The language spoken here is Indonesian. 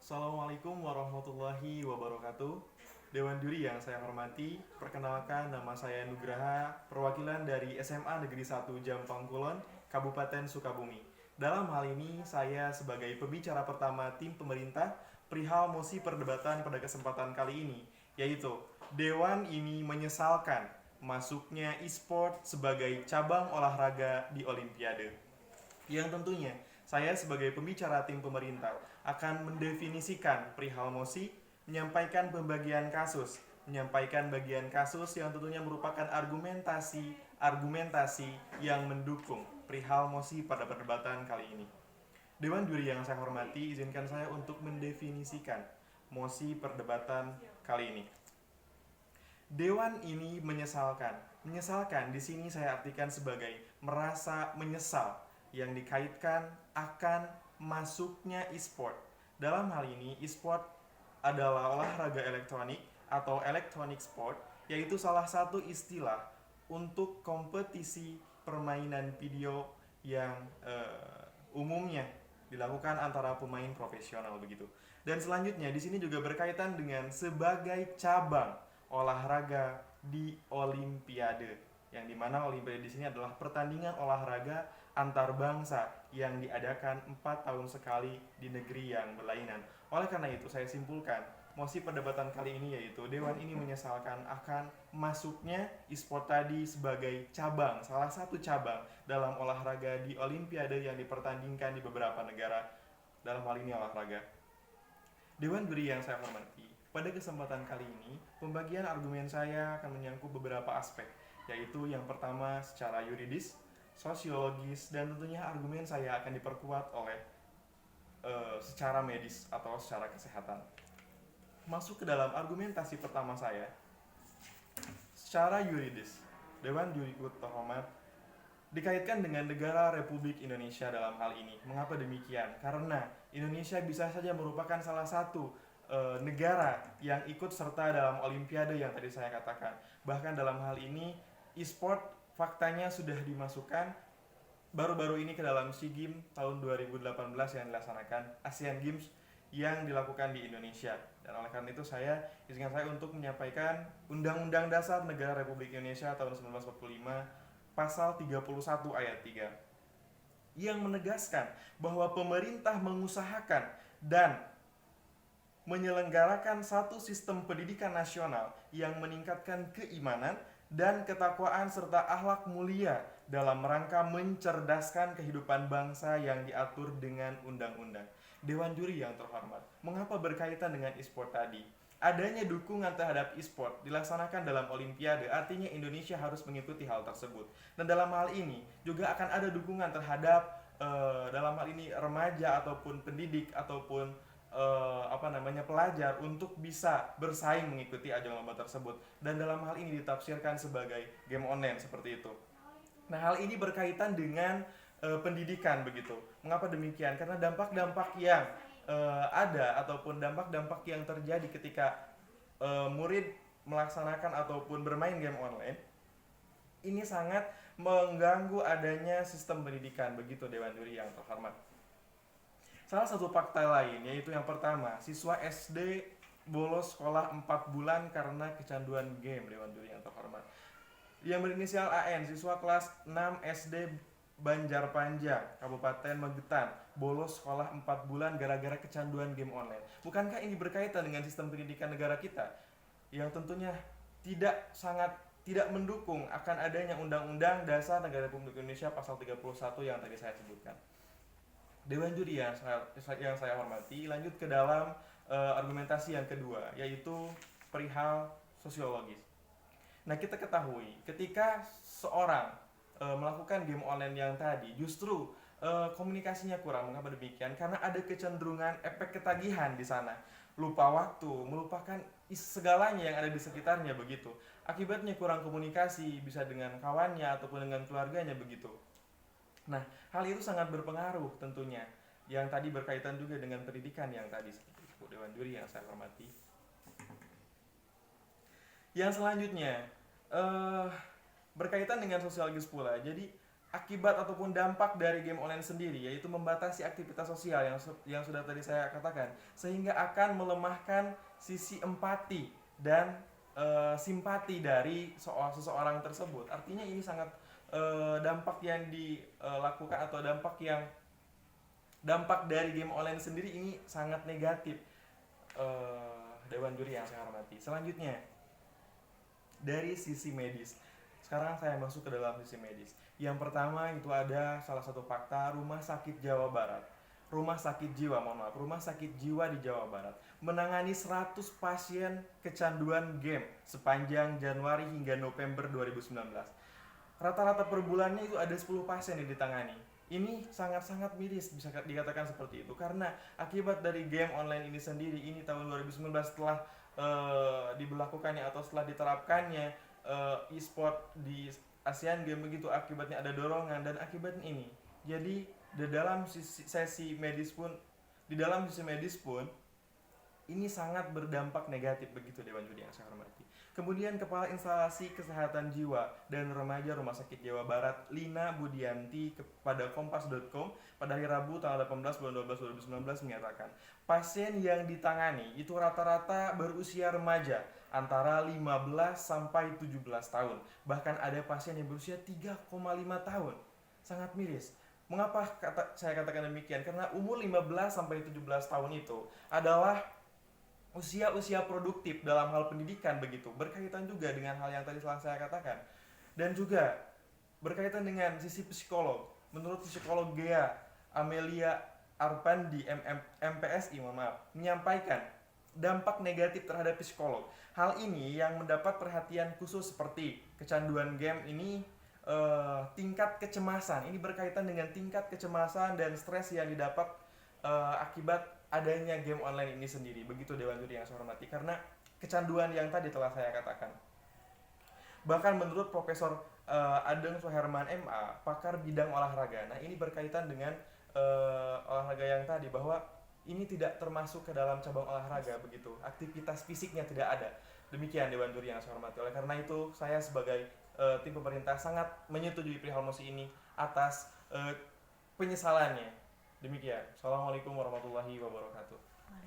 Assalamualaikum warahmatullahi wabarakatuh. Dewan Juri yang saya hormati, perkenalkan nama saya Nugraha, perwakilan dari SMA Negeri 1 Jampang Kulon, Kabupaten Sukabumi. Dalam hal ini, saya sebagai pembicara pertama tim pemerintah perihal mosi perdebatan pada kesempatan kali ini, yaitu Dewan ini menyesalkan masuknya e-sport sebagai cabang olahraga di Olimpiade, yang tentunya saya sebagai pembicara tim pemerintah akan mendefinisikan perihal mosi, menyampaikan bagian kasus yang tentunya merupakan argumentasi yang mendukung perihal mosi pada perdebatan kali ini. Dewan juri yang saya hormati, izinkan saya untuk mendefinisikan mosi perdebatan kali ini. Dewan ini menyesalkan. Menyesalkan di sini saya artikan sebagai merasa menyesal yang dikaitkan akan masuknya e-sport. Dalam hal ini, e-sport adalah olahraga elektronik atau electronic sport, yaitu salah satu istilah untuk kompetisi permainan video yang umumnya dilakukan antara pemain profesional begitu. Dan selanjutnya di sini juga berkaitan dengan sebagai cabang olahraga di Olimpiade, yang dimana Olimpiade di sini adalah pertandingan olahraga antar bangsa yang diadakan 4 tahun sekali di negeri yang berlainan. Oleh karena itu saya simpulkan mosi perdebatan kali ini yaitu Dewan ini menyesalkan akan masuknya e-sport tadi sebagai cabang, salah satu cabang dalam olahraga di Olimpiade yang dipertandingkan di beberapa negara, dalam hal ini olahraga. Dewan juri yang saya hormati, pada kesempatan kali ini, pembagian argumen saya akan menyangkut beberapa aspek, yaitu yang pertama secara yuridis, sosiologis, dan tentunya argumen saya akan diperkuat oleh secara medis atau secara kesehatan. Masuk ke dalam argumentasi pertama saya, secara yuridis, Dewan Juri terhormat dikaitkan dengan negara Republik Indonesia dalam hal ini. Mengapa demikian? Karena Indonesia bisa saja merupakan salah satu negara yang ikut serta dalam Olimpiade yang tadi saya katakan. Bahkan dalam hal ini e-sport faktanya sudah dimasukkan baru-baru ini ke dalam SEA Games tahun 2018 yang dilaksanakan, ASEAN Games yang dilakukan di Indonesia. Dan oleh karena itu izinkan saya untuk menyampaikan Undang-Undang Dasar Negara Republik Indonesia tahun 1945 pasal 31 ayat 3 yang menegaskan bahwa pemerintah mengusahakan dan menyelenggarakan satu sistem pendidikan nasional yang meningkatkan keimanan dan ketakwaan serta akhlak mulia dalam rangka mencerdaskan kehidupan bangsa yang diatur dengan undang-undang. Dewan juri yang terhormat, mengapa berkaitan dengan e-sport tadi? Adanya dukungan terhadap e-sport dilaksanakan dalam Olimpiade, artinya Indonesia harus mengikuti hal tersebut. Dan dalam hal ini juga akan ada dukungan terhadap dalam hal ini remaja ataupun pendidik ataupun pelajar untuk bisa bersaing mengikuti ajang lomba tersebut, dan dalam hal ini ditafsirkan sebagai game online seperti itu. Nah, hal ini berkaitan dengan pendidikan begitu. Mengapa demikian? Karena dampak-dampak yang ada ataupun dampak-dampak yang terjadi ketika murid melaksanakan ataupun bermain game online ini sangat mengganggu adanya sistem pendidikan begitu, Dewan Juri yang terhormat. Salah satu fakta lain yaitu yang pertama, siswa SD bolos sekolah 4 bulan karena kecanduan game, Dewan Juri yang terhormat. Yang berinisial AN, siswa kelas 6 SD Banjarpanjang, Kabupaten Magetan, bolos sekolah 4 bulan gara-gara kecanduan game online. Bukankah ini berkaitan dengan sistem pendidikan negara kita yang tentunya tidak mendukung akan adanya Undang-Undang Dasar Negara Republik Indonesia pasal 31 yang tadi saya sebutkan. Dewan juri yang saya hormati, lanjut ke dalam argumentasi yang kedua, yaitu perihal sosiologis. Nah, kita ketahui ketika seorang melakukan game online yang tadi, justru komunikasinya kurang. Mengapa demikian? Karena ada kecenderungan efek ketagihan di sana, lupa waktu, melupakan segalanya yang ada di sekitarnya begitu. Akibatnya kurang komunikasi, bisa dengan kawannya ataupun dengan keluarganya begitu. Nah, hal itu sangat berpengaruh tentunya, yang tadi berkaitan juga dengan pendidikan yang tadi seperti itu, Dewan Juri yang saya hormati. Yang selanjutnya berkaitan dengan sosiologis pula. Jadi akibat ataupun dampak dari game online sendiri yaitu membatasi aktivitas sosial yang sudah tadi saya katakan, sehingga akan melemahkan sisi empati dan simpati dari seseorang tersebut. Artinya ini sangat dampak yang dilakukan atau dampak dari game online sendiri ini sangat negatif. Dewan juri yang saya hormati, selanjutnya dari sisi medis. Sekarang saya masuk ke dalam sisi medis. Yang pertama itu ada salah satu fakta Rumah Sakit Jawa Barat. Rumah sakit jiwa, Rumah sakit jiwa di Jawa Barat menangani 100 pasien kecanduan game sepanjang Januari hingga November 2019. Rata-rata per bulannya itu ada 10 pasien yang ditangani. Ini sangat-sangat miris, bisa dikatakan seperti itu, karena akibat dari game online ini sendiri, ini tahun 2019 setelah diberlakukannya atau setelah diterapkannya e-sport di ASEAN Games begitu, akibatnya ada dorongan dan akibatnya ini. Jadi di dalam sisi medis pun ini sangat berdampak negatif begitu Dewan Juri yang saya hormati. Kemudian Kepala Instalasi Kesehatan Jiwa dan Remaja Rumah Sakit Jawa Barat Lina Budianti kepada Kompas.com pada hari Rabu tanggal 18 bulan 12 2019 menyatakan pasien yang ditangani itu rata-rata berusia remaja antara 15 sampai 17 tahun. Bahkan ada pasien yang berusia 3,5 tahun. Sangat miris. Mengapa saya katakan demikian? Karena umur 15 sampai 17 tahun itu adalah usia-usia produktif dalam hal pendidikan begitu. Berkaitan juga dengan hal yang tadi telah saya katakan. Dan juga berkaitan dengan sisi psikolog. Menurut psikolog Gea Amelia Arpandi MPSI menyampaikan dampak negatif terhadap psikolog. Hal ini yang mendapat perhatian khusus seperti kecanduan game ini, tingkat kecemasan. Ini berkaitan dengan tingkat kecemasan dan stres yang didapat akibat adanya game online ini sendiri. Begitu Dewan Juri yang saya hormati, karena kecanduan yang tadi telah saya katakan. Bahkan menurut Profesor Adeng Soherman MA, pakar bidang olahraga, nah ini berkaitan dengan olahraga yang tadi, bahwa ini tidak termasuk ke dalam cabang olahraga begitu, aktivitas fisiknya tidak ada. Demikian Dewan Juri yang saya hormati. Oleh karena itu saya sebagai tim pemerintah sangat menyetujui perihal mosi ini atas penyesalannya. Demikian. Assalamualaikum warahmatullahi wabarakatuh.